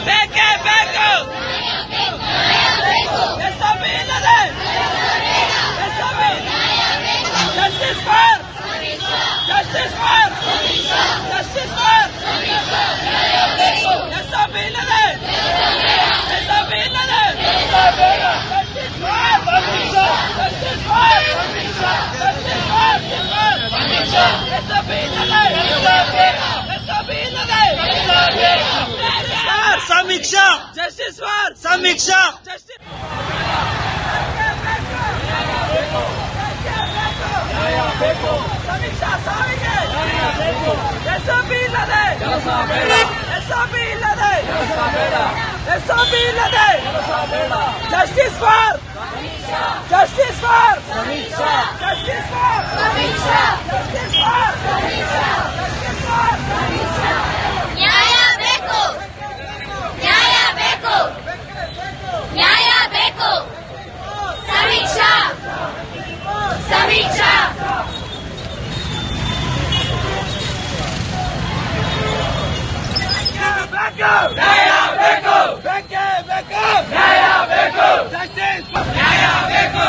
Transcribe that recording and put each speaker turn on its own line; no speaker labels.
ಬೇಕೇ ಬೇಕು. ಎಸ್ಎಂಇ ಇಲ್ಲದೆ justice for justice for justice for SME ಇಲ್ಲದೆ ಎಸ್ಎಂಇ ಇಲ್ಲದೆ justice for justice for justice for SME ಇಲ್ಲದೆ ಎಸ್ಎಂಇ ಇಲ್ಲದೆ ಸಮೀಕ್ಷಾ ಜಸ್ಟಿಸ್ ಫಾರ್ ಸಮೀಕ್ಷಾ ಜಸ್ಟಿಸ್ ಸಮೀಕ್ಷಾ ಸಾವಿಗೆ ಎಸ್ಎಂಇ ಇಲ್ಲದೆ ಎಸ್ಎಂಇ ಇಲ್ಲದೆ ಎಸ್ಎಂಇ ಇಲ್ಲದೆ justice for justice for justice for justice for
ನ್ಯಾಯ ಬೇಕು, ನ್ಯಾಯ ಬೇಕು, ನ್ಯಾಯ ಬೇಕು. ಸಮೀಕ್ಷಾ ಸಮೀಕ್ಷಾ
ನ್ಯಾಯ ಬೇಕು ಬೇಕೇ ಬೇಕು ನ್ಯಾಯ ಬೇಕು ಜಸ್ಟಿಸ್ ನ್ಯಾಯ ಬೇಕು